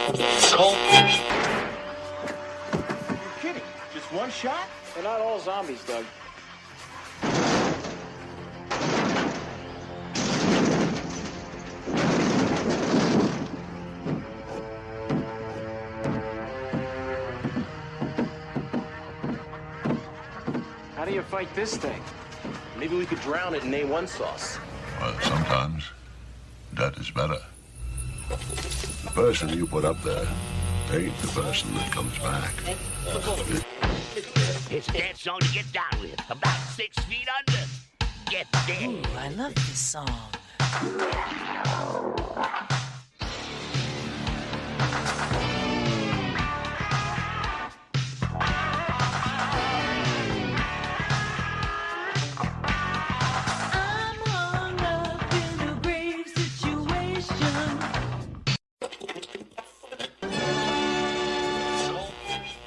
Cole. You're kidding. Just one shot? They're not all zombies, Doug. How do you fight this thing? Maybe we could drown it in A1 sauce. Well, sometimes that is better. The person you put up there ain't the person that comes back. It's a dance song to get down with. About 6 feet under. Get down. Ooh, I love this song.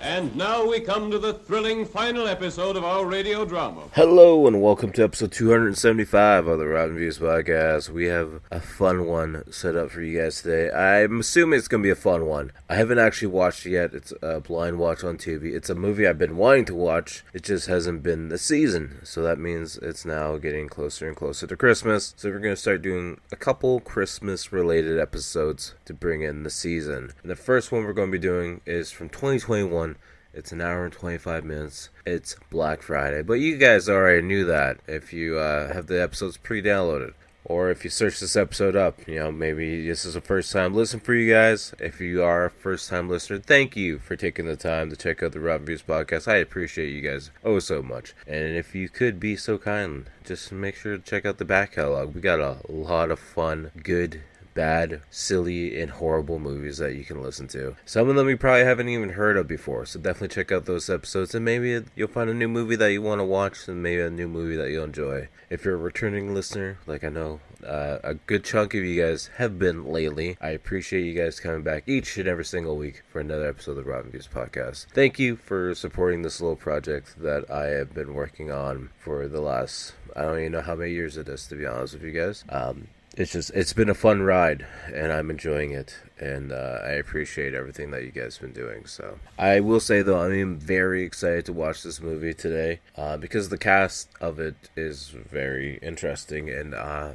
And now we come to the thrilling final episode of our radio drama. Hello and welcome to episode 275 of the Rotten Views Podcast. We have a fun one set up for you guys today. I'm assuming it's going to be a fun one. I haven't actually watched it yet. It's a blind watch on Tubi. It's a movie I've been wanting to watch. It just hasn't been the season. So that means it's now getting closer and closer to Christmas. So we're going to start doing a couple Christmas related episodes to bring in the season. And the first one we're going to be doing is from 2021. It's an hour and 25 minutes. It's Black Friday. But you guys already knew that if you have the episodes pre-downloaded. Or if you search this episode up, maybe this is a first-time listen for you guys. If you are a first-time listener, thank you for taking the time to check out the Rotten Views Podcast. I appreciate you guys so much. And if you could be so kind, just make sure to check out the back catalog. We got a lot of fun, good, bad, silly, and horrible movies that you can listen to. Some of them you probably haven't even heard of before, so definitely check out those episodes, and maybe you'll find a new movie that you want to watch, and maybe a new movie that you'll enjoy. If you're a returning listener, like I know a good chunk of you guys have been lately, I appreciate you guys coming back each and every single week for another episode of the Rotten Views Podcast. Thank you for supporting this little project that I have been working on for the last, I don't even know how many years it is, to be honest with you guys. It's been a fun ride, and I'm enjoying it, and I appreciate everything that you guys have been doing. So I will say, though, I am very excited to watch this movie today because the cast of it is very interesting, and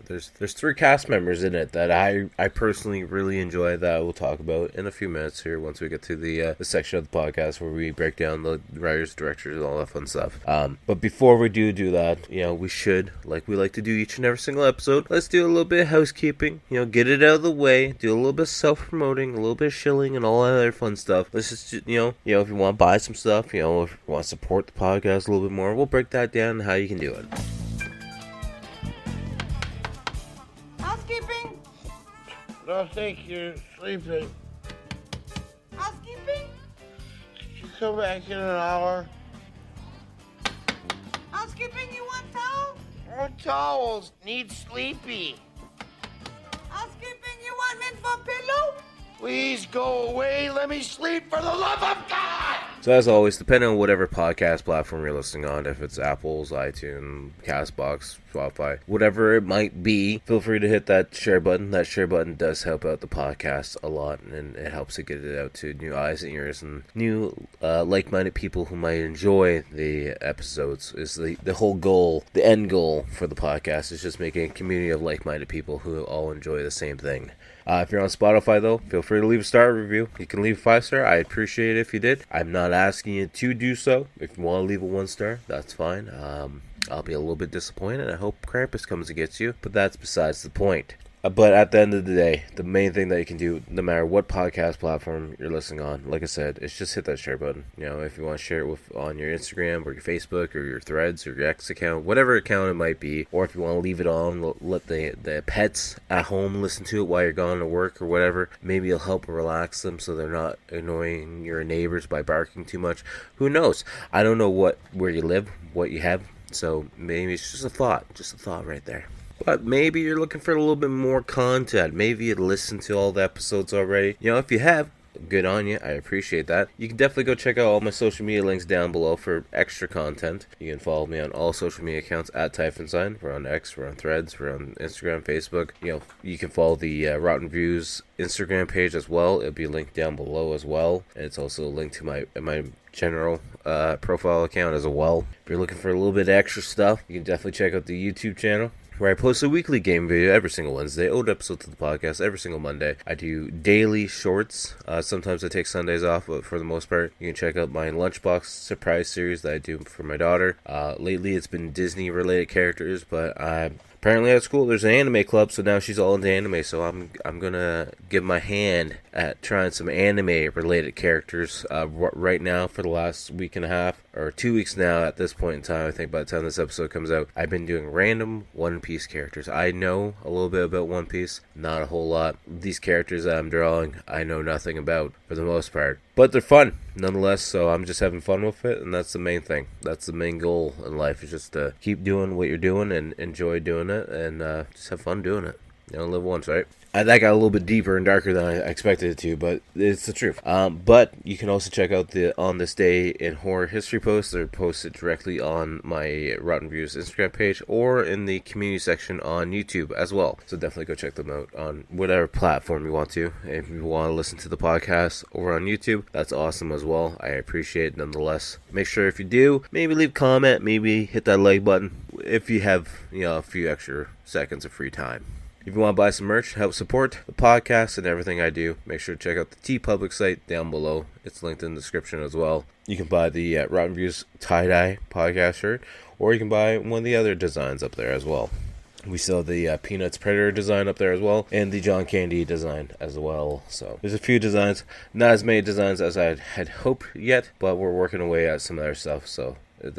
there's 3 cast members in it that I personally really enjoy that I will talk about in a few minutes here once we get to the section of the podcast where we break down the writers, directors, and all that fun stuff. But before we do that, we should, like we like to do each and every single episode, let's do a little bit of housekeeping, get it out of the way, do a little bit of self-promoting, a little bit of shilling, and all that other fun stuff. Let's just, if you want to buy some stuff, if you want to support the podcast a little bit more, we'll break that down and how you can do it. Housekeeping? I think you're sleeping. Housekeeping? Could you come back in an hour? Housekeeping, you want towel? More towels. Need sleepy. Housekeeping, you want mint for pillow? Please go away. Let me sleep for the love of God. So as always, depending on whatever podcast platform you're listening on, if it's Apple's, iTunes, Castbox, Spotify, whatever it might be, feel free to hit that share button. That share button does help out the podcast a lot, and it helps to get it out to new eyes and ears and new like-minded people who might enjoy the episodes. Is the whole goal, the end goal for the podcast is just making a community of like-minded people who all enjoy the same thing. If you're on Spotify, though, feel free to leave a star review. You can leave a 5-star. I appreciate it if you did. I'm not asking you to do so. If you want to leave a 1-star, that's fine. I'll be a little bit disappointed. I hope Krampus comes and gets you, but that's besides the point. But at the end of the day, the main thing that you can do, no matter what podcast platform you're listening on, like I said, is just hit that share button. If you want to share it on your Instagram or your Facebook or your Threads or your X account, whatever account it might be, or if you want to leave it on, let the pets at home listen to it while you're gone to work or whatever. Maybe it'll help relax them so they're not annoying your neighbors by barking too much. Who knows? I don't know where you live, what you have, so maybe it's just a thought right there. But maybe you're looking for a little bit more content. Maybe you listened to all the episodes already. If you have, good on you. I appreciate that. You can definitely go check out all my social media links down below for extra content. You can follow me on all social media accounts at Typhonsign. We're on X, we're on Threads, we're on Instagram, Facebook. You can follow the Rotten Views Instagram page as well. It'll be linked down below as well. And it's also linked to my general profile account as well. If you're looking for a little bit of extra stuff, you can definitely check out the YouTube channel, where I post a weekly game video every single Wednesday, old episodes of the podcast every single Monday. I do daily shorts. Sometimes I take Sundays off, but for the most part, you can check out my Lunchbox surprise series that I do for my daughter. Lately, it's been Disney-related characters, but apparently at school there's an anime club, so now she's all into anime, so I'm gonna give my hand at trying some anime-related characters right now for the last week and a half, or 2 weeks now at this point in time. I think by the time this episode comes out, I've been doing random One Piece characters. I know a little bit about One Piece, not a whole lot. These characters that I'm drawing, I know nothing about for the most part, but they're fun nonetheless, so I'm just having fun with it, and that's the main thing. That's the main goal in life, is just to keep doing what you're doing and enjoy doing it, and just have fun doing it. You only live once, right? That got a little bit deeper and darker than I expected it to, but it's the truth. But you can also check out the On This Day in Horror History posts. They're posted directly on my Rotten Views Instagram page or in the community section on YouTube as well. So definitely go check them out on whatever platform you want to. If you want to listen to the podcast over on YouTube, that's awesome as well. I appreciate it nonetheless. Make sure if you do, maybe leave a comment, maybe hit that like button if you have a few extra seconds of free time. If you want to buy some merch, help support the podcast and everything I do, make sure to check out the TeePublic site down below. It's linked in the description as well. You can buy the Rotten Views tie-dye podcast shirt, or you can buy one of the other designs up there as well. We sell the Peanuts Predator design up there as well, and the John Candy design as well. So there's a few designs, not as many designs as I had hoped yet, but we're working away at some other stuff, so it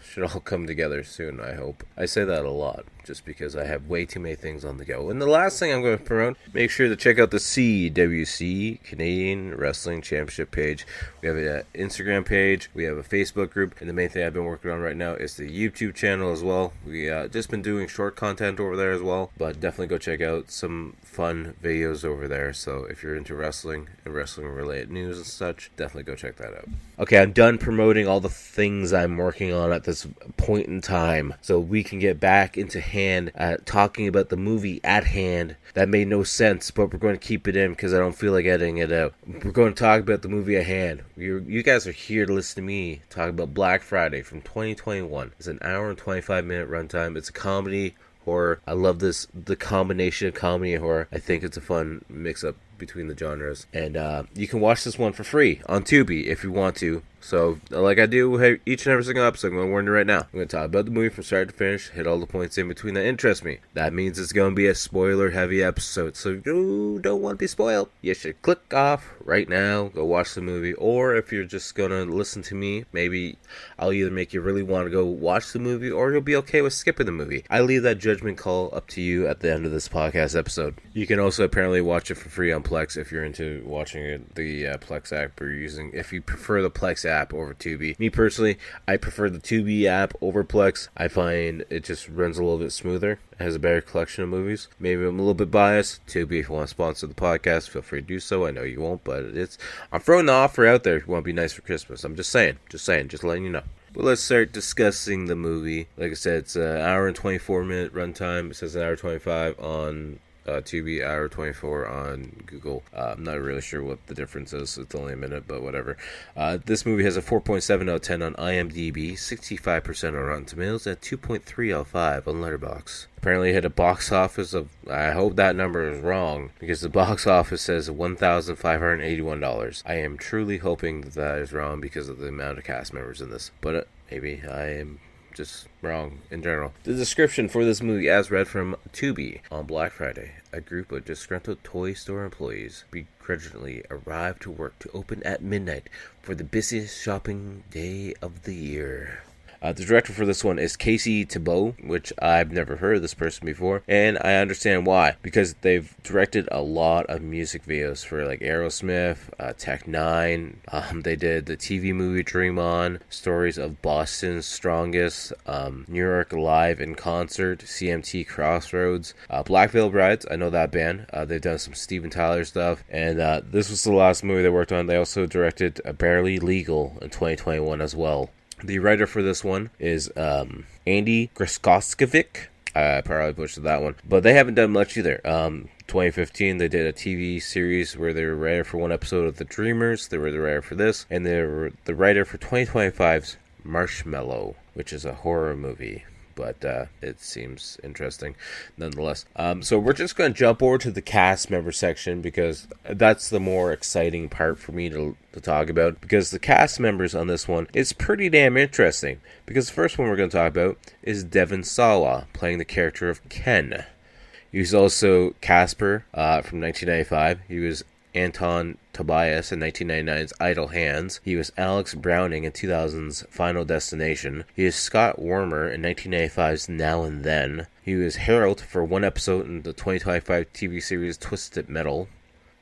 should all come together soon, I hope. I say that a lot, just because I have way too many things on the go. And the last thing I'm going to promote, make sure to check out the CWC, Canadian Wrestling Championship page. We have an Instagram page, we have a Facebook group, and the main thing I've been working on right now is the YouTube channel as well. We just been doing short content over there as well, but definitely go check out some fun videos over there. So if you're into wrestling and wrestling related news and such, definitely go check that out. Okay, I'm done promoting all the things I'm working on at this point in time, so we can get back into hand at talking about the movie at hand. That made no sense, but we're going to keep it in because I don't feel like editing it out. We're going to talk about the movie at hand. You guys are here to listen to me talk about Black Friday from 2021. It's an hour and 25 minute runtime. It's a comedy horror. I love the combination of comedy and horror. I think it's a fun mix-up between the genres. And you can watch this one for free on Tubi if you want to. So, like I do each and every single episode, I'm going to warn you right now. I'm going to talk about the movie from start to finish, hit all the points in between that interest me. That means it's going to be a spoiler-heavy episode, so you don't want to be spoiled. You should click off right now, go watch the movie, or if you're just going to listen to me, maybe I'll either make you really want to go watch the movie, or you'll be okay with skipping the movie. I leave that judgment call up to you at the end of this podcast episode. You can also apparently watch it for free on Plex if you're into watching it, the Plex app you're using. If you prefer the Plex app over Tubi. Me personally, I prefer the Tubi app over Plex. I find it just runs a little bit smoother. It has a better collection of movies. Maybe I'm a little bit biased. Tubi, if you want to sponsor the podcast, feel free to do so. I know you won't, but I'm throwing the offer out there if you want to be nice for Christmas. I'm just saying, just letting you know. But let's start discussing the movie. Like I said, it's an hour and 24 minute runtime. It says an hour 25 on Tubi, hour 24 on Google. I'm not really sure what the difference is. It's only a minute, but whatever. This movie has a 4.7 out of 10 on IMDb, 65% on Rotten Tomatoes, and 2.3 out of 5 on Letterboxd. Apparently it hit a box office of, I hope that number is wrong, because the box office says $1,581. I am truly hoping that is wrong because of the amount of cast members in this, but maybe I am just wrong in general. The description for this movie, as read from Tubi: on Black Friday, a group of disgruntled toy store employees begrudgingly arrive to work to open at midnight for the busiest shopping day of the year. The director for this one is Casey Thibault, which I've never heard of this person before, and I understand why, because they've directed a lot of music videos for like Aerosmith, Tech Nine. They did the TV movie Dream On, Stories of Boston's Strongest, New York Live in Concert, CMT Crossroads, Black Veil Brides. I know that band. They've done some Steven Tyler stuff, and this was the last movie they worked on. They also directed Barely Legal in 2021 as well. The writer for this one is Andy Griskoskovic. I probably butchered that one, but they haven't done much either. 2015, they did a TV series where they were writer for one episode of The Dreamers. They were the writer for this, and they were the writer for 2025's Marshmallow, which is a horror movie. But it seems interesting nonetheless. So we're just going to jump over to the cast member section because that's the more exciting part for me to talk about. Because the cast members on this one is pretty damn interesting. Because the first one we're going to talk about is Devon Sawa, playing the character of Ken. He was also Casper from 1995. He was Anton Tobias in 1999's Idle Hands. He was Alex Browning in 2000's Final Destination. He is Scott Wormer in 1995's Now and Then. He was Harold for one episode in the 2025 TV series Twisted Metal.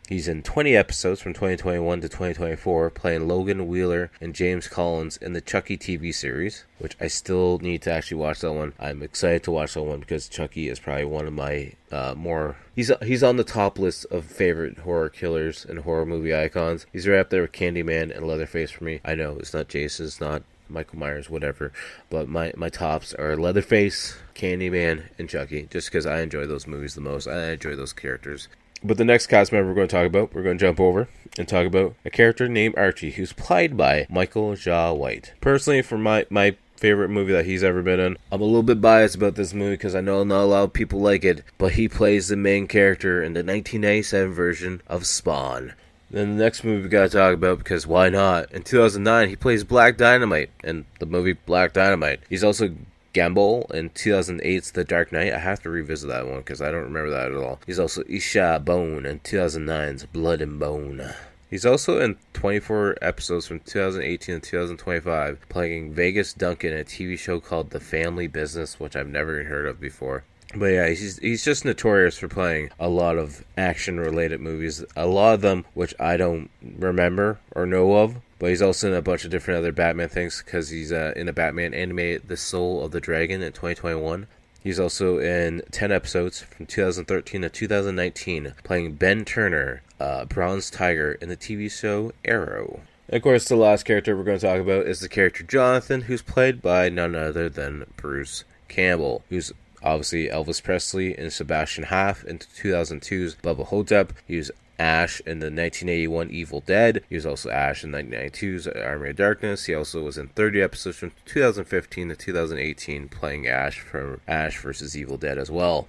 He's in 20 episodes from 2021 to 2024, playing Logan Wheeler and James Collins in the Chucky TV series, which I still need to actually watch that one. I'm excited to watch that one because Chucky is probably one of my more... He's on the top list of favorite horror killers and horror movie icons. He's right up there with Candyman and Leatherface for me. I know, it's not Jason, it's not Michael Myers, whatever, but my tops are Leatherface, Candyman, and Chucky, just because I enjoy those movies the most. I enjoy those characters. But the next cast member we're going to talk about, we're going to jump over and talk about a character named Archie, who's played by Michael Jai White. Personally, for my favorite movie that he's ever been in, I'm a little bit biased about this movie because I know not a lot of people like it, but he plays the main character in the 1997 version of Spawn. Then the next movie we got to talk about, because why not? In 2009, he plays Black Dynamite in the movie Black Dynamite. He's also Gambol in 2008's The Dark Knight. I have to revisit that one because I don't remember that at all. He's also Isha Bone in 2009's Blood and Bone. He's also in 24 episodes from 2018 to 2025, playing Vegas Duncan in a TV show called The Family Business, which I've never even heard of before. But yeah, he's just notorious for playing a lot of action-related movies, a lot of them which I don't remember or know of. But he's also in a bunch of different other Batman things because he's in a Batman animated The Soul of the Dragon in 2021. He's also in 10 episodes from 2013 to 2019, playing Ben Turner, Bronze Tiger, in the TV show Arrow. And of course, the last character we're going to talk about is the character Jonathan, who's played by none other than Bruce Campbell, who's obviously Elvis Presley and Sebastian Haff in 2002's Bubba Hotep. He was Ash in the 1981 Evil Dead. He was also Ash in 1992's Army of Darkness. He also was in 30 episodes from 2015 to 2018, playing Ash from Ash vs. Evil Dead as well.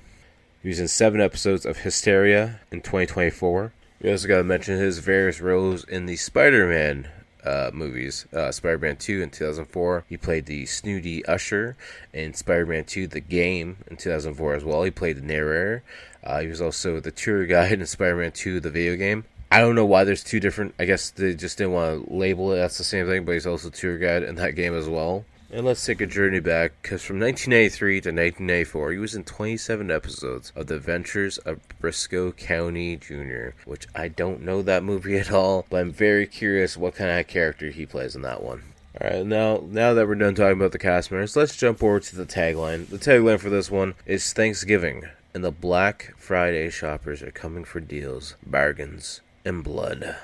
He was in 7 episodes of Hysteria in 2024. We also got to mention his various roles in the Spider-Man movies. Spider-Man 2 in 2004. He played the snooty Usher in Spider-Man 2 The Game in 2004 as well. He played the narrator. He was also the tour guide in Spider-Man 2 The Video Game. I don't know why there's two different... I guess they just didn't want to label it. That's the same thing, but he's also tour guide in that game as well. And let's take a journey back, because from 1983 to 1984, he was in 27 episodes of The Adventures of Briscoe County Jr., which I don't know that movie at all, but I'm very curious what kind of character he plays in that one. Alright, now that we're done talking about the cast members, let's jump over to the tagline. The tagline for this one is Thanksgiving, and the Black Friday shoppers are coming for deals, bargains, and blood.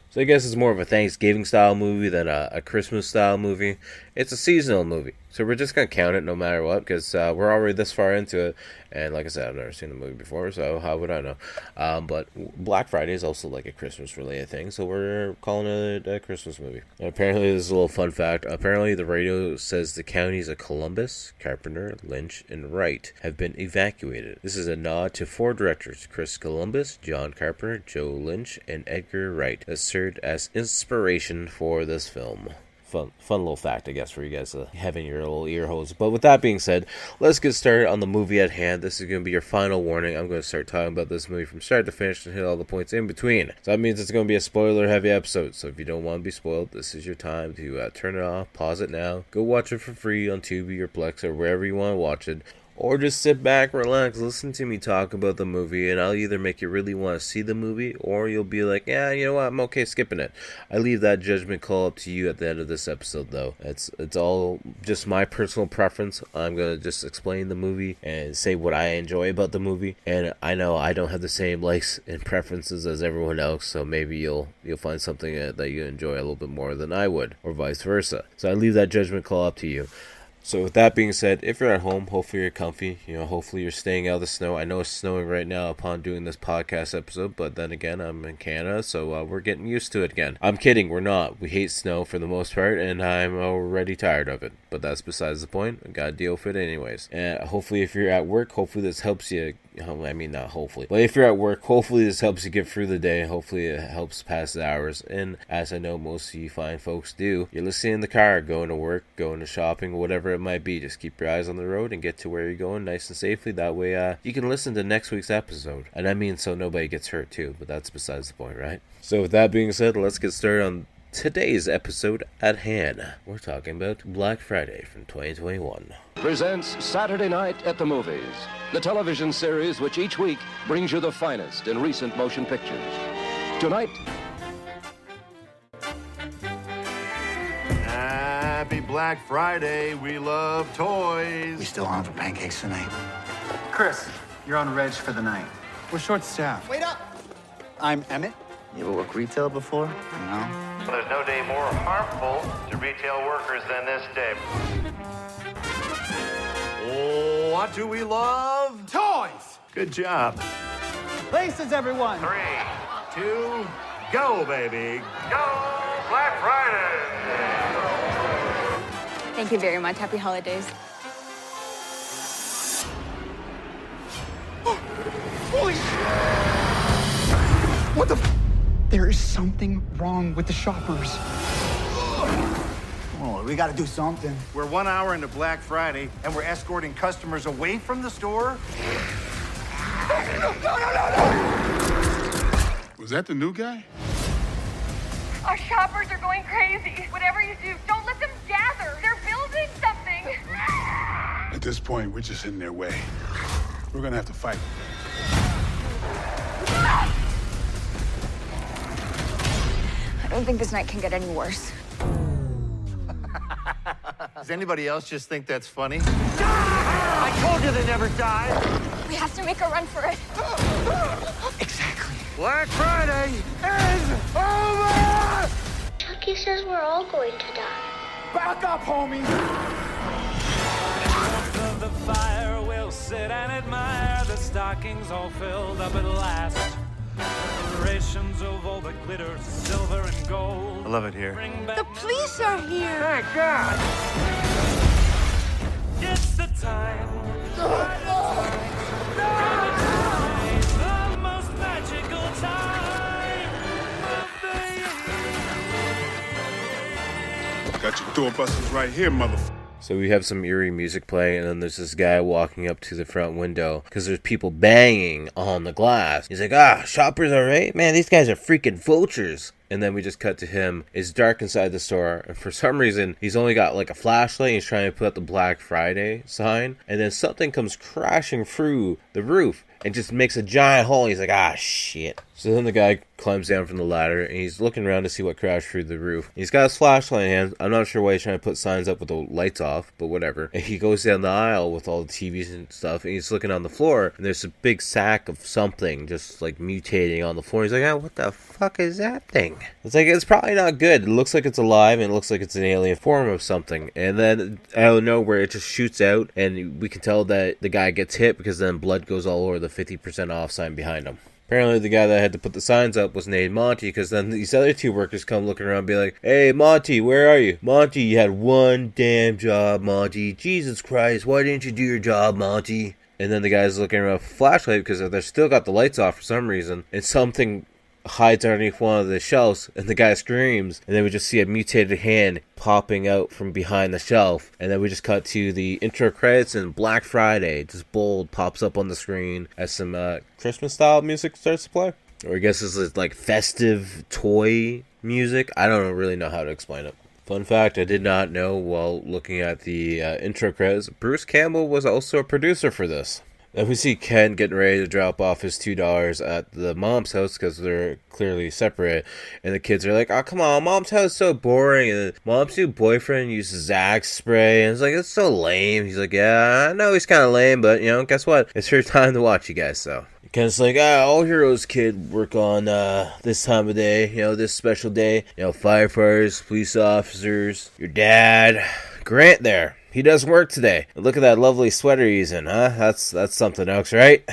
So I guess it's more of a Thanksgiving-style movie than a Christmas-style movie. It's a seasonal movie, so we're just going to count it no matter what, because we're already this far into it, and like I said, I've never seen the movie before, so how would I know? But Black Friday is also like a Christmas-related thing, so we're calling it a Christmas movie. And apparently, this is a little fun fact, apparently the radio says the counties of Columbus, Carpenter, Lynch, and Wright have been evacuated. This is a nod to 4 directors, Chris Columbus, John Carpenter, Joe Lynch, and Edgar Wright, that served as inspiration for this film. fun little fact, I guess, for you guys to have in your little ear holes. But with that being said, let's get started on the movie at hand. This is going to be your final warning. I'm going to start talking about this movie from start to finish and hit all the points in between. So that means it's going to be a spoiler-heavy episode. So if you don't want to be spoiled, this is your time to turn it off, pause it now, go watch it for free on Tubi or Plex or wherever you want to watch it. Or just sit back, relax, listen to me talk about the movie, and I'll either make you really want to see the movie, or you'll be like, yeah, you know what, I'm okay skipping it. I leave that judgment call up to you at the end of this episode, though. It's all just my personal preference. I'm going to just explain the movie and say what I enjoy about the movie, and I know I don't have the same likes and preferences as everyone else, so maybe you'll find something that you enjoy a little bit more than I would, or vice versa. So I leave that judgment call up to you. So with that being said, if you're at home, hopefully you're comfy. Hopefully you're staying out of the snow. I know it's snowing right now upon doing this podcast episode, but then again, I'm in Canada, so we're getting used to it again. I'm kidding, we're not. We hate snow for the most part, and I'm already tired of it. But that's besides the point. I gotta deal with it anyways. And hopefully if you're at work, hopefully this helps you. I mean, not hopefully. But if you're at work, hopefully this helps you get through the day. Hopefully it helps pass the hours. And as I know most of you fine folks do, you're listening in the car, going to work, going to shopping, whatever it might be. Just keep your eyes on the road and get to where you're going nice and safely. That way you can listen to next week's episode. And I mean, so nobody gets hurt too. But that's besides the point, right? So with that being said, let's get started on today's episode at hand. We're talking about Black Friday from 2021. Presents Saturday Night at the Movies, the television series which each week brings you the finest in recent motion pictures. Tonight, Happy Black Friday. We love toys. We still on for pancakes tonight? Chris, you're on reg for the night. We're short-staffed. Wait up! I'm Emmett. You ever worked retail before? No. Well, there's no day more harmful to retail workers than this day. Oh, what do we love? Toys! Good job. Places, everyone! 3, 2, go, baby. Go Black Friday! Thank you very much. Happy holidays. Holy What the There is something wrong with the shoppers. Oh, we gotta do something. We're 1 hour into Black Friday, and we're escorting customers away from the store? No! Was that the new guy? Our shoppers are going crazy. Whatever you do, don't let them gather. They're building something. At this point, we're just in their way. We're gonna have to fight. I don't think this night can get any worse. Does anybody else just think that's funny? I told you they never die. We have to make a run for it. Exactly. Black Friday is over! Chucky says we're all going to die. Back up, homie! Of the fire, we'll sit and admire the stockings all filled up at last. Rations of all the glitter, silver and gold. I love it here. The police are here. Thank God. It's the time. The most magical time of the year. Got your doorbusters right here, motherfucker. So we have some eerie music playing, and then there's this guy walking up to the front window because there's people banging on the glass. He's like, shoppers are right? Man, these guys are freaking vultures. And then we just cut to him. It's dark inside the store, and for some reason, he's only got like a flashlight. He's trying to put up the Black Friday sign, and then something comes crashing through the roof and just makes a giant hole. He's like, shit. So then the guy climbs down from the ladder, and he's looking around to see what crashed through the roof. He's got his flashlight in hand. I'm not sure why he's trying to put signs up with the lights off, but whatever. And he goes down the aisle with all the TVs and stuff, and he's looking on the floor, and there's a big sack of something just like mutating on the floor. He's like, what the fuck is that thing? It's like, it's probably not good. It looks like it's alive, and it looks like it's an alien form of something. And then out of nowhere, it just shoots out, and we can tell that the guy gets hit because then blood goes all over the 50% off sign behind him. Apparently the guy that had to put the signs up was named Monty, because then these other two workers come looking around and be like, hey, Monty, where are you? Monty, you had one damn job, Monty. Jesus Christ, why didn't you do your job, Monty? And then the guy's looking around with a flashlight because they're still got the lights off for some reason, and something hides underneath one of the shelves, and the guy screams, and then we just see a mutated hand popping out from behind the shelf, and then we just cut to the intro credits, and Black Friday, just bold, pops up on the screen as some Christmas-style music starts to play. Or I guess this is like festive toy music. I don't really know how to explain it. Fun fact, I did not know while looking at the intro credits, Bruce Campbell was also a producer for this. Then we see Ken getting ready to drop off his $2 at the mom's house because they're clearly separate. And the kids are like, oh, come on, mom's house is so boring. And mom's new boyfriend uses Zax spray. And it's like, it's so lame. He's like, yeah, I know he's kind of lame, but, you know, guess what? It's your time to watch you guys, so. Ken's like, all heroes, kid, work on this time of day, you know, this special day. You know, firefighters, police officers, your dad, Grant there. He doesn't work today. Look at that lovely sweater he's in, huh? That's something else, right?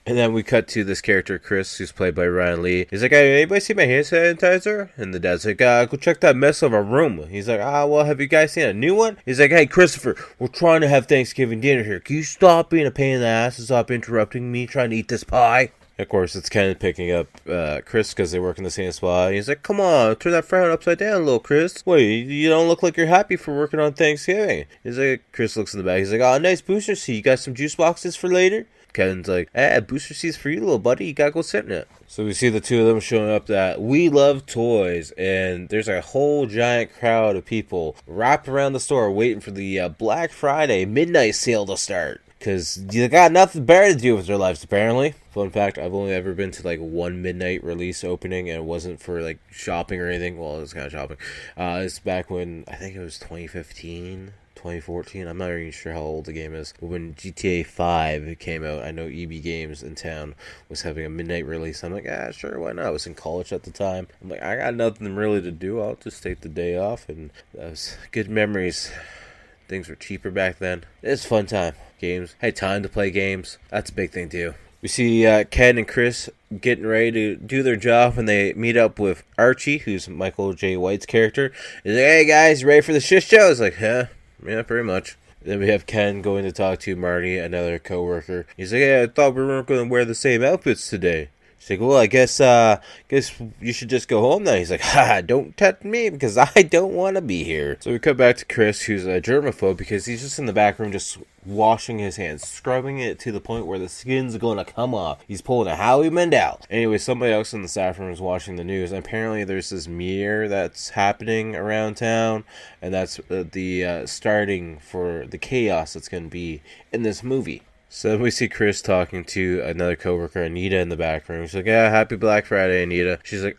And then we cut to this character, Chris, who's played by Ryan Lee. He's like, hey, anybody see my hand sanitizer? And the dad's like, go check that mess of a room. He's like, well, have you guys seen a new one? He's like, hey, Christopher, we're trying to have Thanksgiving dinner here. Can you stop being a pain in the ass and stop interrupting me trying to eat this pie? Of course, it's Ken picking up Chris because they work in the same spot. He's like, come on, turn that frown upside down, little Chris. Wait, you don't look like you're happy for working on Thanksgiving. He's like, Chris looks in the back. He's like, oh, nice booster seat. You got some juice boxes for later? Ken's like, booster seats for you, little buddy. You gotta go sit in it. So we see the two of them showing up at We Love Toys, and there's a whole giant crowd of people wrapped around the store waiting for the Black Friday midnight sale to start. Because you got nothing better to do with their lives, apparently. Fun fact, I've only ever been to like one midnight release opening, and it wasn't for like shopping or anything. Well, it was kind of shopping. It's back when, I think it was 2015, 2014. I'm not even sure how old the game is. But when GTA 5 came out, I know EB Games in town was having a midnight release. I'm like, sure, why not? I was in college at the time. I'm like, I got nothing really to do. I'll just take the day off, and that was good memories. Things were cheaper back then. It's a fun time. Games. Had time to play games. That's a big thing too. We see Ken and Chris getting ready to do their job, and they meet up with Archie, who's Michael J. White's character. He's like, hey guys, ready for the shit show? It's like, yeah, pretty much. Then we have Ken going to talk to Marty, another co-worker. He's like, hey, I thought we weren't going to wear the same outfits today. She's like, well, I guess you should just go home now. He's like, don't touch me because I don't want to be here. So we cut back to Chris, who's a germaphobe, because he's just in the back room just washing his hands, scrubbing it to the point where the skin's going to come off. He's pulling a Howie Mandel. Anyway, somebody else in the staff room is watching the news. And apparently there's this meteor that's happening around town, and that's the starting for the chaos that's going to be in this movie. So then we see Chris talking to another coworker, Anita, in the back room. She's like, yeah, happy Black Friday, Anita. She's like,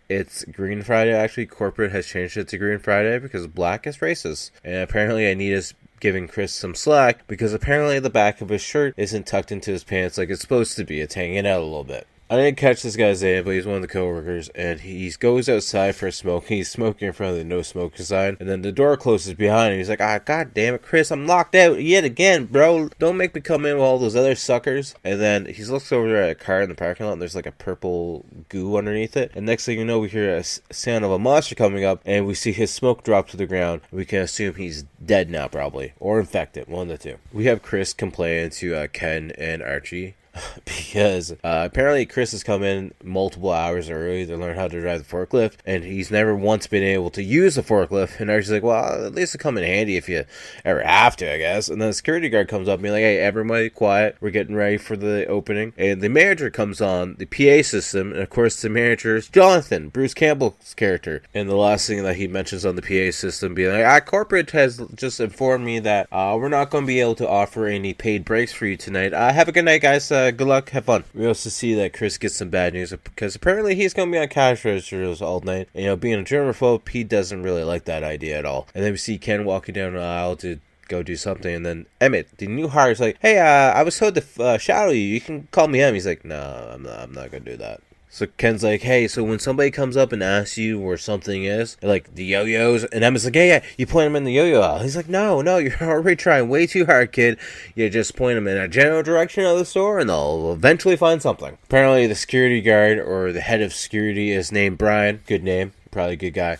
it's Green Friday. Actually, corporate has changed it to Green Friday because black is racist. And apparently Anita's giving Chris some slack because apparently the back of his shirt isn't tucked into his pants like it's supposed to be. It's hanging out a little bit. I didn't catch this guy's name, but he's one of the coworkers, and he goes outside for a smoke. He's smoking in front of the no smoke sign, and then the door closes behind him. He's like, god damn it, Chris, I'm locked out yet again, bro. Don't make me come in with all those other suckers. And then he looks over at a car in the parking lot, and there's like a purple goo underneath it. And next thing you know, we hear a sound of a monster coming up, and we see his smoke drop to the ground. We can assume he's dead now, probably, or infected, one of the two. We have Chris complaining to Ken and Archie because apparently Chris has come in multiple hours early to learn how to drive the forklift, and he's never once been able to use the forklift. And Archie's like, well, at least it'll come in handy if you ever have to, I guess. And then the security guard comes up and be like, hey, everybody quiet, we're getting ready for the opening. And the manager comes on the PA system, and of course the manager is Jonathan, Bruce Campbell's character. And the last thing that he mentions on the PA system being like, corporate has just informed me that we're not going to be able to offer any paid breaks for you tonight. Have a good night, guys. Good luck, have fun. We also see that Chris gets some bad news because apparently he's going to be on cash registers all night. And, being a germaphobe, he doesn't really like that idea at all. And then we see Ken walking down the aisle to go do something, and then Emmett, the new hire, is like, hey, I was told to shadow you. You can call me Em. He's like, no, I'm not going to do that. So Ken's like, hey, so when somebody comes up and asks you where something is, like the yo-yos, and Emma's like, yeah, you point them in the yo-yo aisle. He's like, no, you're already trying way too hard, kid. You just point them in a general direction of the store, and they'll eventually find something. Apparently, the security guard, or the head of security, is named Brian. Good name. Probably a good guy.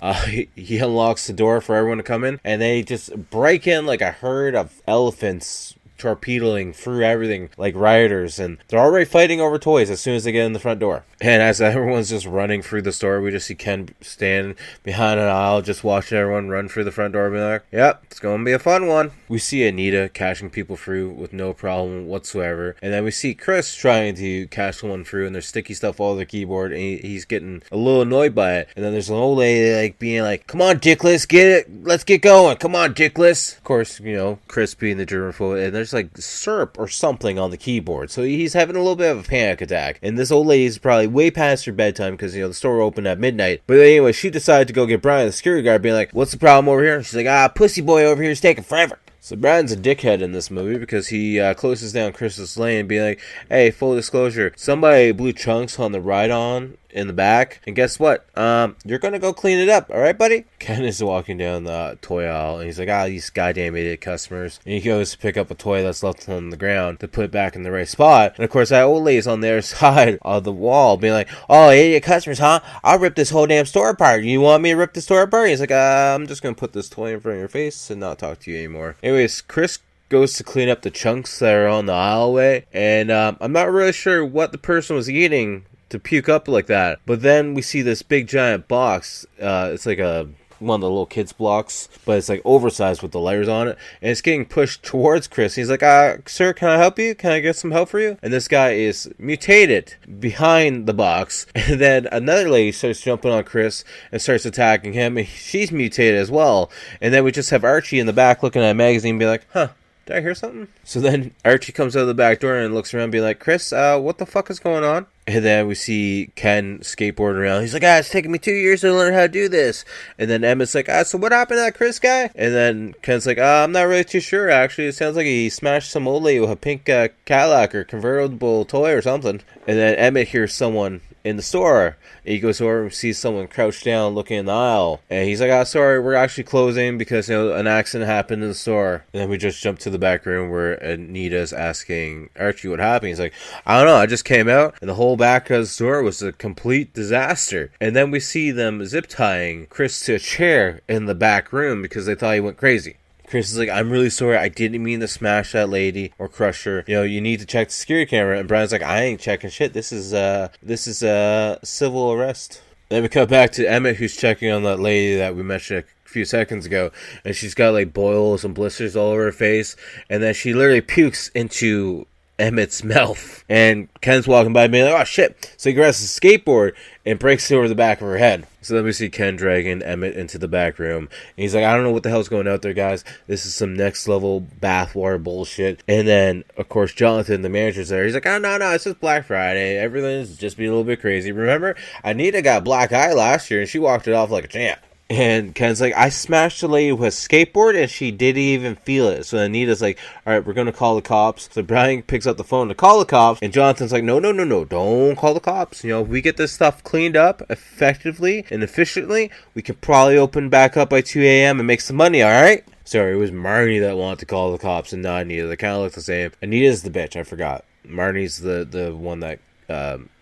He unlocks the door for everyone to come in, and they just break in like a herd of elephants torpedoing through everything like rioters, and they're already fighting over toys as soon as they get in the front door. And as everyone's just running through the store, we just see Ken stand behind an aisle just watching everyone run through the front door, being like, yep, it's going to be a fun one. We see Anita catching people through with no problem whatsoever, and then we see Chris trying to catch someone through, and there's sticky stuff all over the keyboard, and he's getting a little annoyed by it. And then there's an old lady like being like, come on, Dickless, get it, let's get going, come on, Dickless. Of course, you know, Chris being the germaphobe, and there's like syrup or something on the keyboard, so he's having a little bit of a panic attack. And this old lady's probably way past her bedtime because, you know, the store opened at midnight. But anyway, she decided to go get Brian, the security guard, being like, what's the problem over here? And she's like, pussy boy over here is taking forever. So Brian's a dickhead in this movie because he closes down Chris's lane, being like, hey, full disclosure, somebody blew chunks on the ride-on in the back, and guess what? You're gonna go clean it up, alright, buddy? Ken is walking down the toy aisle, and he's like, these goddamn idiot customers. And he goes to pick up a toy that's left on the ground to put it back in the right spot. And of course, that old lady's on the other side of the wall, being like, oh, idiot customers, huh? I'll rip this whole damn store apart. You want me to rip the store apart? He's like, I'm just gonna put this toy in front of your face and not talk to you anymore. Anyways, Chris goes to clean up the chunks that are on the aisleway, and I'm not really sure what the person was eating to puke up like that. But then we see this big giant box. It's like one of the little kids blocks, but it's like oversized with the layers on it, and it's getting pushed towards Chris. He's like, sir, can I help you? Can I get some help for you? And this guy is mutated behind the box, and then another lady starts jumping on Chris and starts attacking him, and she's mutated as well. And then we just have Archie in the back looking at a magazine and be like, huh, did I hear something? So then Archie comes out of the back door and looks around being like, Chris, what the fuck is going on? And then we see Ken skateboarding around. He's like, it's taking me 2 years to learn how to do this. And then Emmett's like, so what happened to that Chris guy? And then Ken's like, I'm not really too sure, actually. It sounds like he smashed some old lady with a pink Cadillac or convertible toy or something. And then Emmett hears someone in the store. And he goes over and sees someone crouched down looking in the aisle. And he's like, sorry, we're actually closing because, you know, an accident happened in the store. And then we just jump to the back room where Anita's asking Archie what happened. He's like, I don't know, I just came out and the whole back of the store was a complete disaster. And then we see them zip tying Chris to a chair in the back room because they thought he went crazy. Chris is like, I'm really sorry, I didn't mean to smash that lady or crush her. You know, you need to check the security camera. And Brian's like, I ain't checking shit. This is a civil arrest. Then we cut back to Emmett, who's checking on that lady that we mentioned a few seconds ago, and she's got like boils and blisters all over her face, and then she literally pukes into Emmett's mouth. And Ken's walking by being like, oh shit. So he grabs his skateboard and breaks it over the back of her head. So then we see Ken dragging Emmett into the back room. And he's like, I don't know what the hell's going out there, guys. This is some next level bathwater bullshit. And then, of course, Jonathan, the manager's there. He's like, oh, no, it's just Black Friday. Everything's just being a little bit crazy. Remember, Anita got black eye last year and she walked it off like a champ. And Ken's like, I smashed the lady with a skateboard and she didn't even feel it. So Anita's like, alright, we're going to call the cops. So Brian picks up the phone to call the cops. And Jonathan's like, no, don't call the cops. You know, if we get this stuff cleaned up effectively and efficiently, we could probably open back up by 2 a.m. and make some money, alright? Sorry, it was Marnie that wanted to call the cops and not Anita. They kind of look the same. Anita's the bitch, I forgot. Marnie's the one that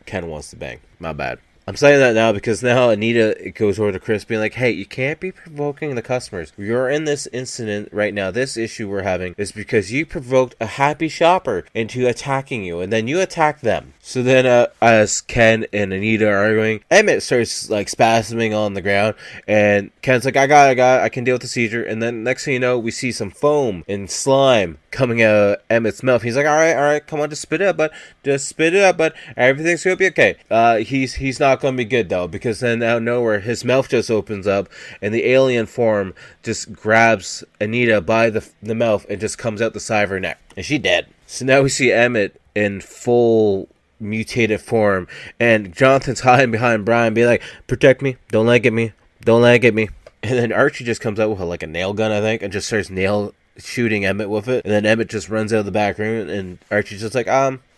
Ken wants to bang. My bad. I'm saying that now because now Anita goes over to Chris being like, hey, you can't be provoking the customers. You're in this incident right now. This issue we're having is because you provoked a happy shopper into attacking you, and then you attack them. So then as Ken and Anita are arguing, Emmett starts like spasming on the ground, and Ken's like, I got it, I can deal with the seizure. And then next thing you know, we see some foam and slime coming out of Emmett's mouth. He's like, all right, come on, just spit it up, but everything's gonna be okay. He's not gonna be good though, because then out of nowhere his mouth just opens up and the alien form just grabs Anita by the mouth and just comes out the side of her neck, and she dead. So now we see Emmett in full mutated form, and Jonathan's hiding behind Brian being like, protect me, don't let it get me. And then Archie just comes out with like a nail gun, I think, and just starts shooting Emmett with it. And then Emmett just runs out of the back room, and Archie's just like,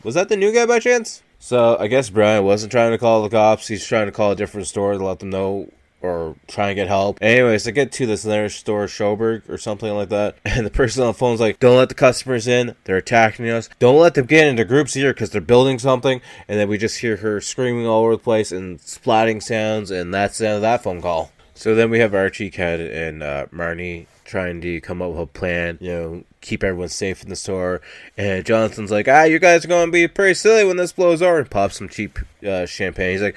was that the new guy by chance? So I guess Brian wasn't trying to call the cops. He's trying to call a different store to let them know or try and get help. Anyways, I get to this other store, Schoberg or something like that, and the person on the phone's like, don't let the customers in, they're attacking us, don't let them get into groups here because they're building something. And then we just hear her screaming all over the place and splatting sounds, and that's the end of that phone call. So then we have Archie, Ken, and Marnie trying to come up with a plan, keep everyone safe in the store. And Jonathan's like, you guys are going to be pretty silly when this blows over. And pops some cheap champagne. He's like,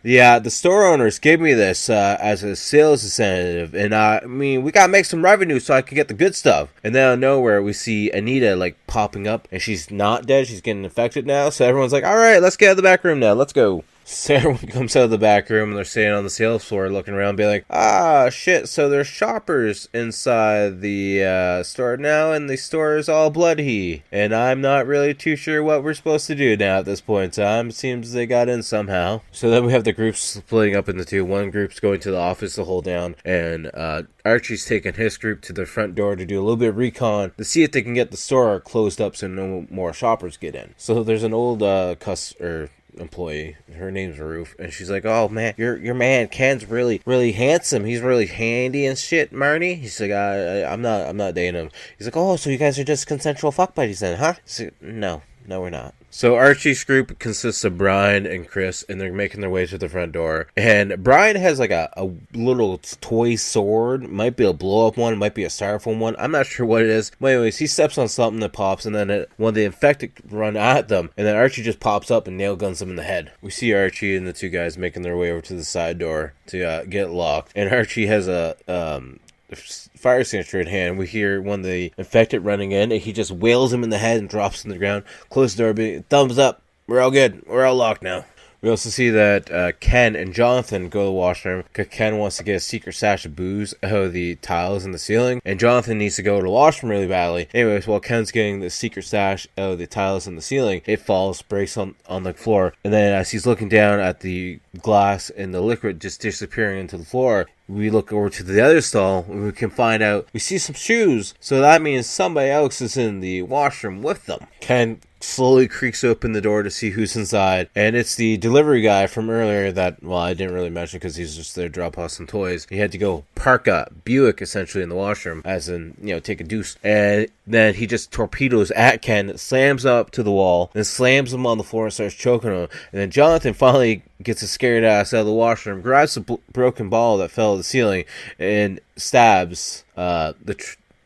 yeah, the store owners gave me this as a sales incentive. And we got to make some revenue so I can get the good stuff. And then out of nowhere, we see Anita like popping up. And she's not dead. She's getting infected now. So everyone's like, all right, let's get out of the back room now. Let's go. So everyone comes out of the back room and they're standing on the sales floor looking around, being like, shit, so there's shoppers inside the store now, and the store is all bloody. And I'm not really too sure what we're supposed to do now at this point in time. It seems they got in somehow. So then we have the groups splitting up into two. One group's going to the office to hold down, and Archie's taking his group to the front door to do a little bit of recon to see if they can get the store closed up so no more shoppers get in. So there's an old employee, her name's Ruth, and she's like, oh man, your man Ken's really handsome, he's really handy and shit, Marnie. He's like, I'm not dating him. He's like, oh, so you guys are just consensual fuck buddies then, huh? He's like, no we're not. So Archie's group consists of Brian and Chris, and they're making their way to the front door. And Brian has like a little toy sword. Might be a blow-up one, might be a styrofoam one. I'm not sure what it is. But anyways, he steps on something that pops, and then one of the infected run at them, and then Archie just pops up and nail guns them in the head. We see Archie and the two guys making their way over to the side door to get locked. And Archie has a fire extinguisher in hand. We hear one of the infected running in, and he just wails him in the head and drops him to the ground. Close the door, thumbs up. We're all good. We're all locked now. We also see that Ken and Jonathan go to the washroom because Ken wants to get a secret stash of booze out of the tiles in the ceiling, and Jonathan needs to go to the washroom really badly. Anyways, while Ken's getting the secret stash out of the tiles in the ceiling, it falls, breaks on the floor, and then as he's looking down at the glass and the liquid just disappearing into the floor, we look over to the other stall and we can find out we see some shoes, so that means somebody else is in the washroom with them. Ken slowly creaks open the door to see who's inside, and it's the delivery guy from earlier that, well, I didn't really mention because he's just there to drop off some toys. He had to go park a Buick essentially in the washroom, as in, take a deuce, and then he just torpedoes at Ken, slams up to the wall, then slams him on the floor and starts choking him. And then Jonathan finally gets a scared ass out of the washroom, grabs the broken ball that fell to the ceiling, and stabs the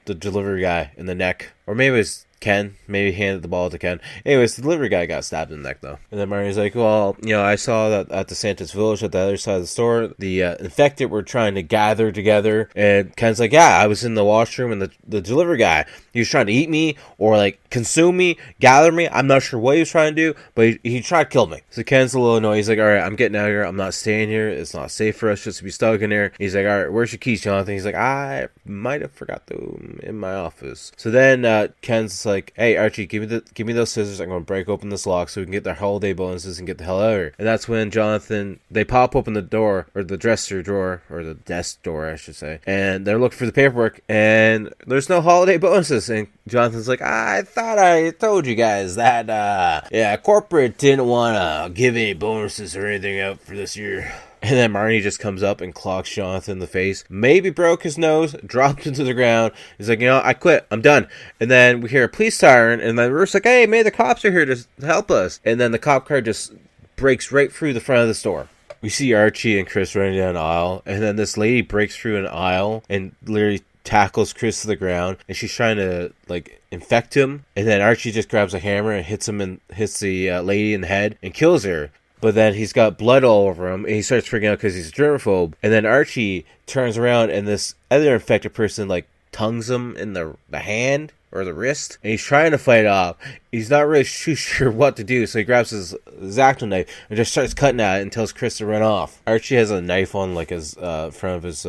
delivery guy in the neck. Or maybe it's Ken, maybe handed the ball to Ken. Anyways, the delivery guy got stabbed in the neck, though. And then Marnie's like, well, I saw that at the Santa's Village at the other side of the store, the infected were trying to gather together. And Ken's like, yeah, I was in the washroom, and the delivery guy, he was trying to eat me or, consume me, gather me. I'm not sure what he was trying to do, but he tried to kill me. So Ken's a little annoyed. He's like, all right, I'm getting out of here. I'm not staying here. It's not safe for us just to be stuck in here. He's like, all right, where's your keys, Jonathan? He's like, I might have forgot them in my office. So then Ken's like, hey, Archie, give me those scissors. I'm going to break open this lock so we can get their holiday bonuses and get the hell out of here. And that's when they pop open the door, or the dresser drawer, or the desk door, I should say. And they're looking for the paperwork, and there's no holiday bonuses. And Jonathan's like, I thought I told you guys that, corporate didn't want to give any bonuses or anything out for this year. And then Marnie just comes up and clocks Jonathan in the face. Maybe broke his nose, dropped him to the ground. He's like, I quit. I'm done. And then we hear a police siren, and then Ruth's like, hey, maybe the cops are here to help us. And then the cop car just breaks right through the front of the store. We see Archie and Chris running down an aisle, and then this lady breaks through an aisle and literally tackles Chris to the ground, and she's trying to infect him. And then Archie just grabs a hammer and hits the lady in the head and kills her. But then he's got blood all over him, and he starts freaking out because he's a germaphobe. And then Archie turns around, and this other infected person tongues him in the hand or the wrist, and he's trying to fight off. He's not really too sure what to do, so he grabs his X-Acto knife and just starts cutting at it and tells Chris to run off. Archie has a knife on his front of his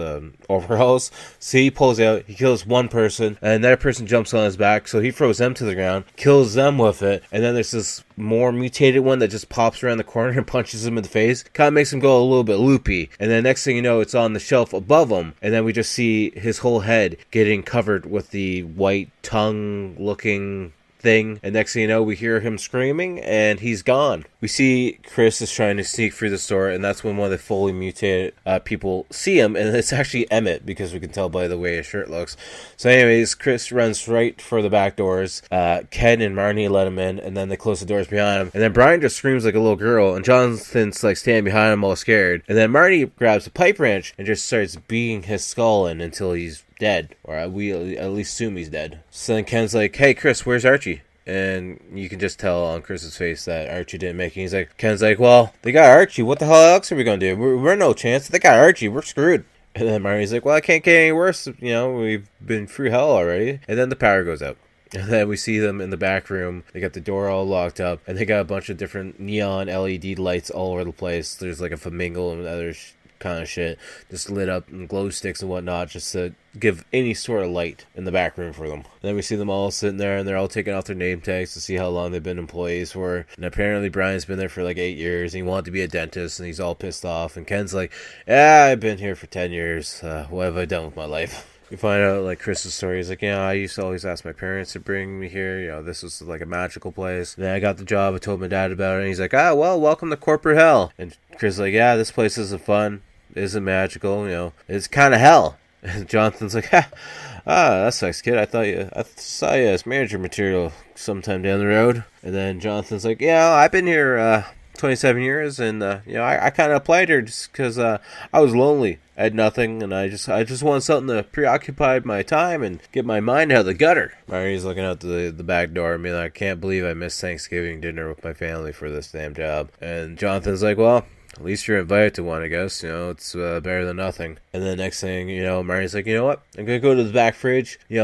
overalls, so he pulls out, he kills one person, and another person jumps on his back, so he throws them to the ground, kills them with it, and then there's this more mutated one that just pops around the corner and punches him in the face. Kind of makes him go a little bit loopy, and then next thing you know, it's on the shelf above him, and then we just see his whole head getting covered with the white tongue looking thing, and next thing you know, we hear him screaming, and he's gone. We see Chris is trying to sneak through the store, and that's when one of the fully mutated people see him, and it's actually Emmett, because we can tell by the way his shirt looks. So anyways, Chris runs right for the back doors. Ken and Marnie let him in, and then they close the doors behind him. And then Brian just screams like a little girl, and Jonathan's like standing behind him all scared. And then Marnie grabs a pipe wrench and just starts beating his skull in until he's dead, or we at least assume he's dead. So then Ken's like, "Hey Chris, where's Archie?" And you can just tell on Chris's face that Archie didn't make it. Ken's like, "Well, they got Archie. What the hell else are we gonna do? We're no chance. They got Archie. We're screwed." And then Marnie's like, "Well, I can't get any worse. You know, we've been through hell already." And then the power goes out. And then we see them in the back room. They got the door all locked up, and they got a bunch of different neon LED lights all over the place. There's like a flamingo and other kind of shit just lit up, and glow sticks and whatnot, just to give any sort of light in the back room for them. And then we see them all sitting there, and they're all taking off their name tags to see how long they've been employees for. And apparently Brian's been there for like 8 years, and he wanted to be a dentist, and he's all pissed off. And Ken's like, "Yeah, I've been here for 10 years. What have I done with my life?" We find out like Chris's story. He's like, I used to always ask my parents to bring me here. You know, this was like a magical place. And then I got the job. I told my dad about it, and he's like, well, welcome to corporate hell. And Chris is like, yeah, this place isn't fun. It isn't magical. You know, it's kind of hell. And Jonathan's like, that sucks, kid. I saw you as manager material sometime down the road. And then Jonathan's like, yeah, I've been here 27 years, and I kind of applied here just because I was lonely. I had nothing, and I just wanted something to preoccupy my time and get my mind out of the gutter. Marnie's looking out the back door and being like, I can't believe I missed Thanksgiving dinner with my family for this damn job. And Jonathan's like, well, at least you're invited to one, I guess. You know, it's better than nothing. And then next thing, Marnie's like, you know what? I'm going to go to the back fridge. We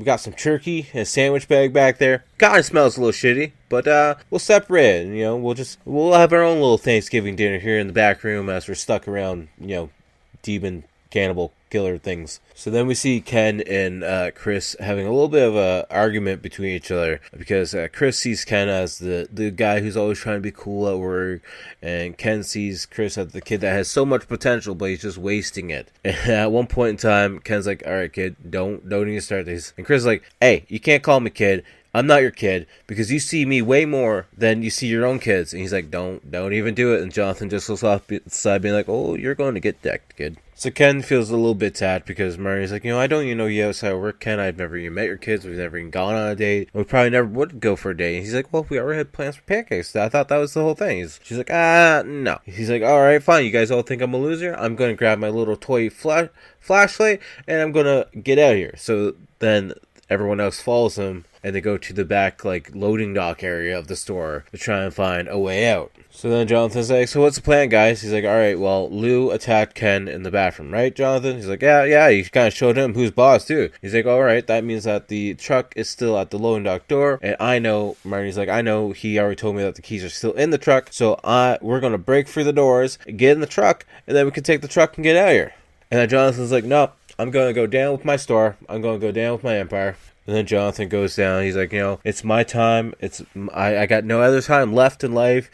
got some turkey and a sandwich bag back there. God, it smells a little shitty, but we'll separate it. We'll have our own little Thanksgiving dinner here in the back room as we're stuck around, demon cannibal killer things. So then we see Ken and Chris having a little bit of a argument between each other, because Chris sees Ken as the guy who's always trying to be cool at work, and Ken sees Chris as the kid that has so much potential but he's just wasting it. And at one point in time, Ken's like, all right, kid, don't even start this. And Chris is like, hey, you can't call me kid. I'm not your kid, because you see me way more than you see your own kids. And he's like, don't even do it. And Jonathan just looks off the side being like, oh, you're going to get decked, kid. So Ken feels a little bit sad, because Marnie's like, I don't even know you outside of work, Ken. I've never even met your kids. We've never even gone on a date. We probably never would go for a date. And he's like, well, we already had plans for pancakes. I thought that was the whole thing. She's like, no. He's like, all right, fine. You guys all think I'm a loser? I'm going to grab my little toy flashlight, and I'm going to get out of here. So then everyone else follows him, and they go to the back, loading dock area of the store to try and find a way out. So then Jonathan's like, so what's the plan, guys? He's like, all right, well, Lou attacked Ken in the bathroom, right, Jonathan? He's like, yeah, you kind of showed him who's boss, too. He's like, all right, that means that the truck is still at the loading dock door, and Marnie's like, I know he already told me that the keys are still in the truck, so we're going to break through the doors, get in the truck, and then we can take the truck and get out of here. And then Jonathan's like, no, I'm going to go down with my store. I'm going to go down with my empire. And then Jonathan goes down. He's like, it's my time. I got no other time left in life.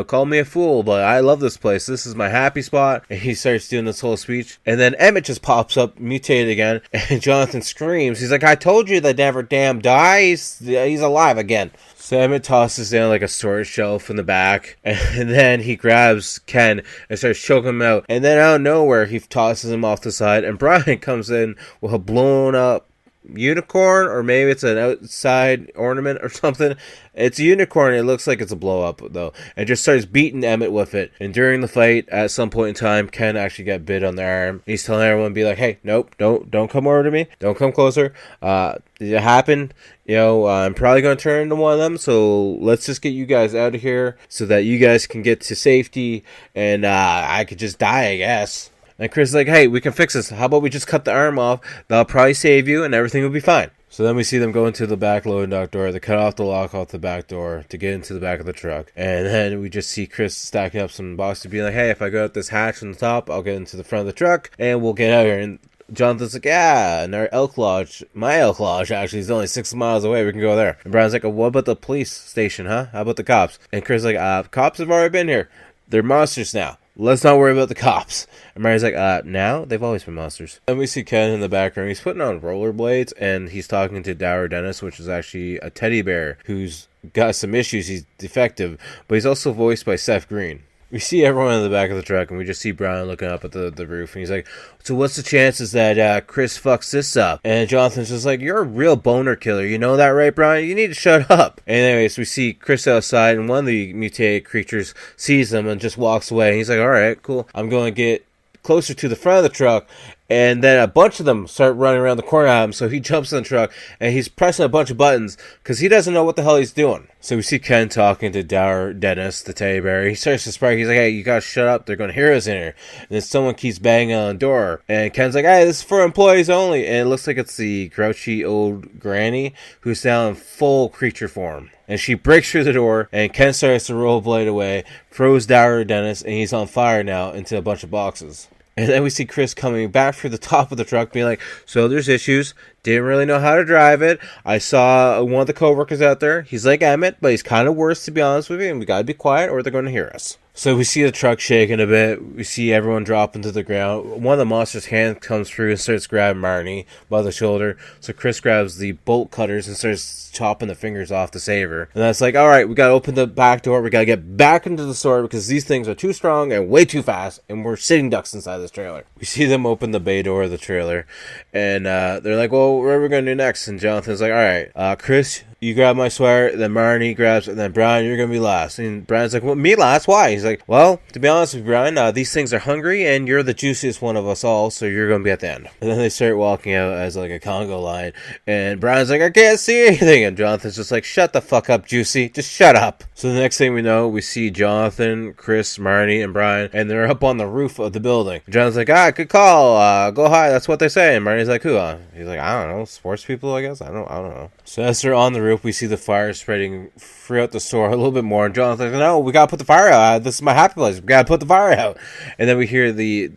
Call me a fool, but I love this place. This is my happy spot. And he starts doing this whole speech. And then Emmett just pops up, mutated again. And Jonathan screams. He's like, I told you they'd never damn die. He's alive again. So Emmett tosses down like a storage shelf in the back. And then he grabs Ken and starts choking him out. And then out of nowhere, he tosses him off the side. And Brian comes in with a blown up unicorn, or maybe it's an outside ornament or something. It's a unicorn. It looks like it's a blow up though, and just starts beating Emmett with it. And during the fight, at some point in time, Ken actually got bit on the arm. He's telling everyone, be like, hey, nope, don't come over to me, don't come closer. It happened. I'm probably going to turn into one of them, so let's just get you guys out of here so that you guys can get to safety, and I could just die, I guess. And Chris is like, hey, we can fix this. How about we just cut the arm off? That'll probably save you, and everything will be fine. So then we see them go into the back loading dock door. They cut off the lock off the back door to get into the back of the truck. And then we just see Chris stacking up some boxes, being like, hey, if I go out this hatch on the top, I'll get into the front of the truck, and we'll get out here. And Jonathan's like, yeah, and our Elk Lodge, my Elk Lodge, actually, is only 6 miles away. We can go there. And Brian's like, what about the police station, huh? How about the cops? And Chris is like, cops have already been here. They're monsters now. let's not worry about the cops. And Marty's like, now? They've always been monsters. Then we see Ken in the background. He's putting on rollerblades, and he's talking to Dower Dennis, which is actually a teddy bear who's got some issues. He's defective, but he's also voiced by Seth Green. We see everyone in the back of the truck, and we just see Brian looking up at the roof, and he's like, so what's the chances that Chris fucks this up? And Jonathan's just like, you're a real boner killer. You know that, right, Brian? You need to shut up. And anyways, we see Chris outside, and one of the mutated creatures sees him and just walks away. And he's like, all right, cool. I'm going to get closer to the front of the truck. And then a bunch of them start running around the corner at him, so he jumps in the truck, and he's pressing a bunch of buttons, because he doesn't know what the hell he's doing. So we see Ken talking to Dower Dennis, the teddy bear. He starts to spark. He's like, hey, you gotta shut up. They're gonna hear us in here. And then someone keeps banging on the door. And Ken's like, hey, this is for employees only. And it looks like it's the grouchy old granny who's now in full creature form. And she breaks through the door, and Ken starts to rollerblade away, throws Dower Dennis, and he's on fire now into a bunch of boxes. And then we see Chris coming back through the top of the truck being like, so there's issues. Didn't really know how to drive it. I saw one of the coworkers out there. He's like Emmett, but he's kind of worse, to be honest with you. And we got to be quiet or they're going to hear us. So we see the truck shaking a bit. We see everyone dropping to the ground. One of the monster's hand comes through and starts grabbing Marnie by the shoulder. So Chris grabs the bolt cutters and starts chopping the fingers off to save her. And that's like, all right, we got to open the back door. We got to get back into the store because these things are too strong and way too fast. And we're sitting ducks inside this trailer. We see them open the bay door of the trailer. And they're like, well, what are we going to do next? And Jonathan's like, all right, Chris, you grab my sweater, then Marnie grabs it, and then Brian, you're going to be last. And Brian's like, well, me last? Why? He's like, well, to be honest with you, Brian, these things are hungry, and you're the juiciest one of us all, so you're going to be at the end. And then they start walking out as like a Congo line, and Brian's like, I can't see anything. And Jonathan's just like, shut the fuck up, Juicy. Just shut up. So the next thing we know, we see Jonathan, Chris, Marnie, and Brian, and they're up on the roof of the building. Jonathan's like, good call. Go high. That's what they say. And Marnie's like, who? He's like, I don't know. Sports people, I guess. I don't know. So as they're on the roof, we see the fire spreading throughout the store a little bit more. And Jonathan's like, no, we gotta put the fire out. This is my happy place. We gotta put the fire out. And then we hear the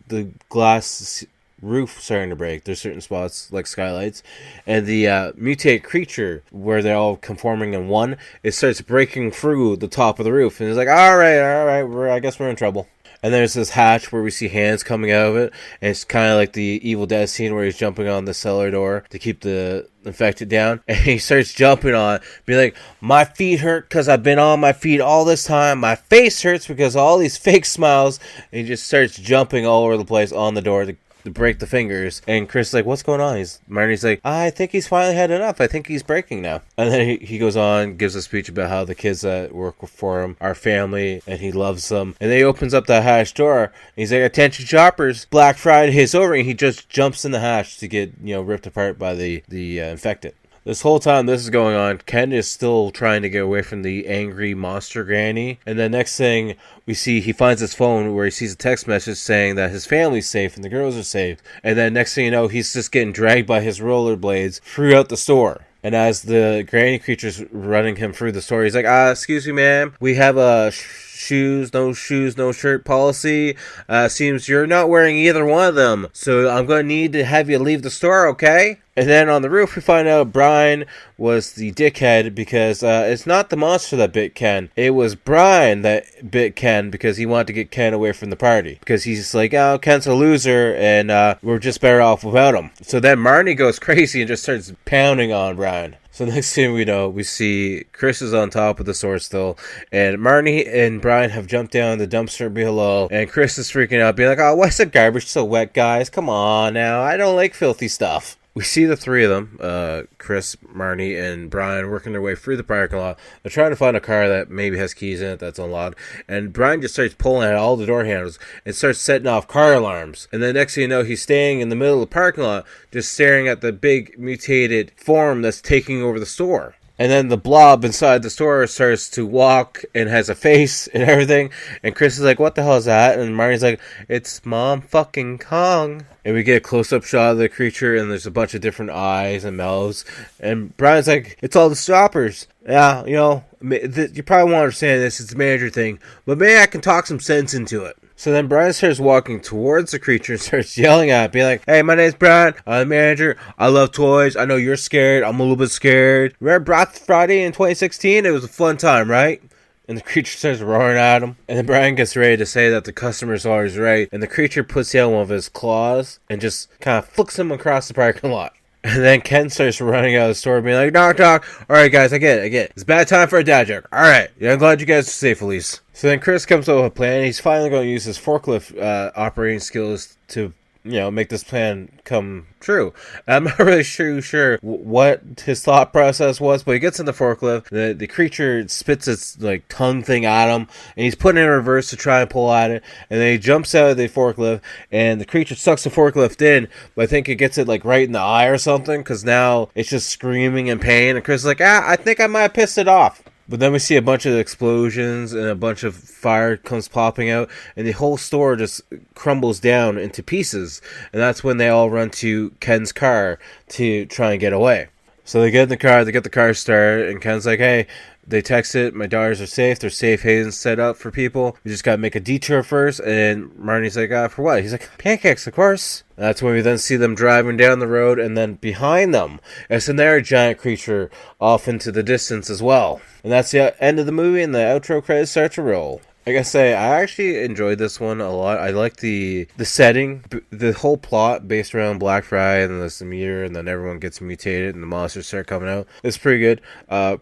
glass roof starting to break. There's certain spots like skylights, and the mutated creature where they're all conforming in one, it starts breaking through the top of the roof. And it's like, all right, I guess we're in trouble. And there's this hatch where we see hands coming out of it, and it's kind of like the Evil Dead scene where he's jumping on the cellar door to keep the infected down, and he starts jumping on it, be like, my feet hurt because I've been on my feet all this time, my face hurts because of all these fake smiles, and he just starts jumping all over the place on the door to break the fingers. And Chris is like, what's going on? Marnie's like, I think he's finally had enough. I think he's breaking now. And then he goes on, gives a speech about how the kids that work for him are family and he loves them. And then he opens up the hatch door and he's like, attention shoppers, Black Friday is over. And he just jumps in the hatch to get, ripped apart by the infected. This whole time this is going on, Ken is still trying to get away from the angry monster granny. And the next thing we see, he finds his phone where he sees a text message saying that his family's safe and the girls are safe. And then next thing you know, he's just getting dragged by his rollerblades throughout the store. And as the granny creature's running him through the store, he's like, excuse me, ma'am, we have a shoes, no shirt policy. Seems you're not wearing either one of them. So I'm going to need to have you leave the store, okay? And then on the roof, we find out Brian was the dickhead because it's not the monster that bit Ken. It was Brian that bit Ken because he wanted to get Ken away from the party. Because he's like, oh, Ken's a loser and we're just better off without him. So then Marnie goes crazy and just starts pounding on Brian. So next thing we know, we see Chris is on top of the store still, and Marnie and Brian have jumped down the dumpster below, and Chris is freaking out, being like, oh, why's the garbage so wet, guys? Come on now, I don't like filthy stuff. We see the three of them, Chris, Marnie, and Brian, working their way through the parking lot. They're trying to find a car that maybe has keys in it that's unlocked. And Brian just starts pulling at all the door handles and starts setting off car alarms. And then next thing you know, he's staying in the middle of the parking lot, just staring at the big mutated form that's taking over the store. And then the blob inside the store starts to walk and has a face and everything. And Chris is like, what the hell is that? And Marnie's like, it's Mom fucking Kong. And we get a close-up shot of the creature, and there's a bunch of different eyes and mouths. And Brian's like, it's all the shoppers. Yeah, you probably won't understand this. It's a manager thing. But maybe I can talk some sense into it. So then Brian starts walking towards the creature and starts yelling at it, being like, hey, my name's Brian. I'm the manager. I love toys. I know you're scared. I'm a little bit scared. Remember Black Friday in 2016? It was a fun time, right? and the creature starts roaring at him. And then Brian gets ready to say that the customer's always right, and the creature puts down one of his claws and just kind of flicks him across the parking lot. And then Ken starts running out of the store being like, knock, knock. All right, guys, I get it. It's a bad time for a dad joke. All right. Yeah, I'm glad you guys are safe, at least. So then Chris comes up with a plan. He's finally going to use his forklift operating skills to, make this plan come true. I'm not really sure what his thought process was, but he gets in the forklift. The creature spits its tongue thing at him, and he's putting it in reverse to try and pull at it. And then he jumps out of the forklift, and the creature sucks the forklift in, but I think it gets it right in the eye or something, because now it's just screaming in pain. And Chris is like, I think I might have pissed it off. But then we see a bunch of explosions and a bunch of fire comes popping out, and the whole store just crumbles down into pieces. And that's when they all run to Ken's car to try and get away. So they get in the car, they get the car started, and Ken's like, hey, they text it, my daughters are safe, there's safe havens set up for people. We just gotta make a detour first. And Marnie's like, for what? He's like, pancakes, of course. And that's when we then see them driving down the road, and then behind them is another giant creature off into the distance as well. And that's the end of the movie, and the outro credits start to roll. I gotta say, I actually enjoyed this one a lot. I like the setting, the whole plot based around Black Friday and this meteor, and then everyone gets mutated and the monsters start coming out. It's pretty good.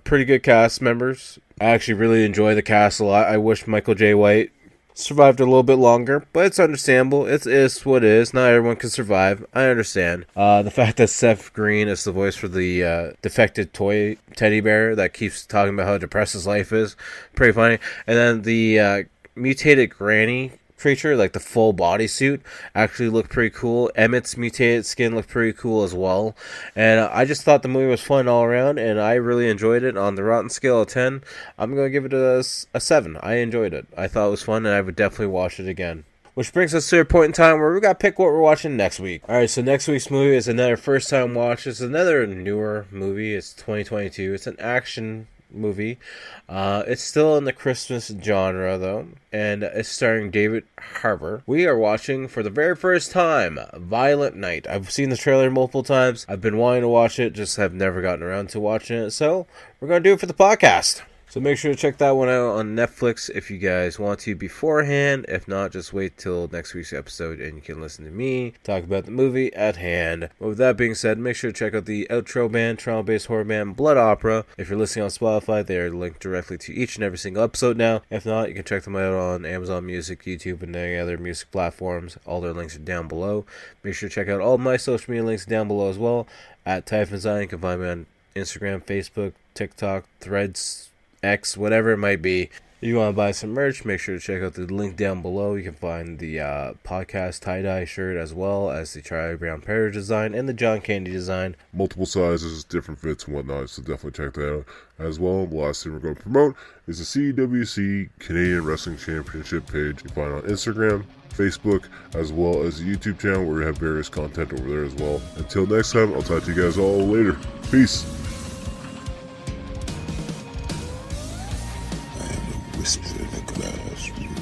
Pretty good cast members. I actually really enjoy the cast a lot. I wish Michael J. White survived a little bit longer, but it's understandable. It is what it is. Not everyone can survive. I understand. The fact that Seth Green is the voice for the defected toy teddy bear that keeps talking about how depressed his life is, pretty funny. And then the mutated granny creature, the full bodysuit, actually looked pretty cool. Emmett's mutated skin looked pretty cool as well. And I just thought the movie was fun all around, and I really enjoyed it. On the Rotten scale of 10, I'm going to give it a 7. I enjoyed it. I thought it was fun, and I would definitely watch it again. Which brings us to a point in time where we got to pick what we're watching next week. Alright, so next week's movie is another first time watch. It's another newer movie. It's 2022. It's an action movie. It's still in the Christmas genre though, and it's starring David Harbour. We are watching for the very first time Violent Night. I've seen the trailer multiple times. I've been wanting to watch it, just have never gotten around to watching it, so we're going to do it for the podcast. So make sure to check that one out on Netflix if you guys want to beforehand. If not, just wait till next week's episode and you can listen to me talk about the movie at hand. But with that being said, make sure to check out the outro band, Toronto-based horror band Blood Opera. If you're listening on Spotify, they are linked directly to each and every single episode now. If not, you can check them out on Amazon Music, YouTube, and any other music platforms. All their links are down below. Make sure to check out all my social media links down below as well. At Typhon Zion, you can find me on Instagram, Facebook, TikTok, Threads, X, whatever it might be. If you want to buy some merch, make sure to check out the link down below. You can find the podcast tie-dye shirt as well as the Charlie Brown Parrish design and the John Candy design. Multiple sizes, different fits and whatnot, so definitely check that out as well. The last thing we're going to promote is the CWC Canadian Wrestling Championship page. You can find it on Instagram, Facebook, as well as the YouTube channel where we have various content over there as well. Until next time, I'll talk to you guys all later. Peace. Whisper in the classroom,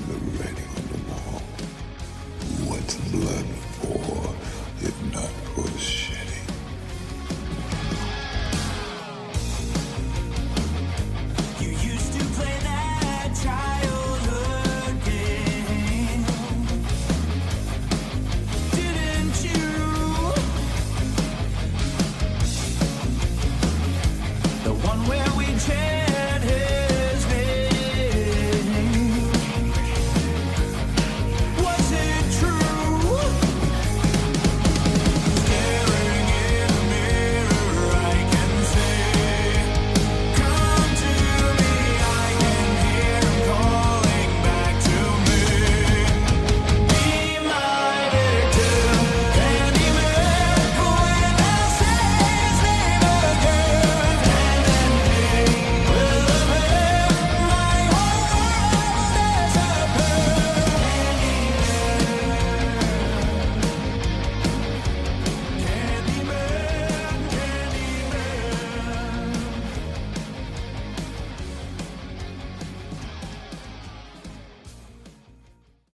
the writing on the wall. What's blood?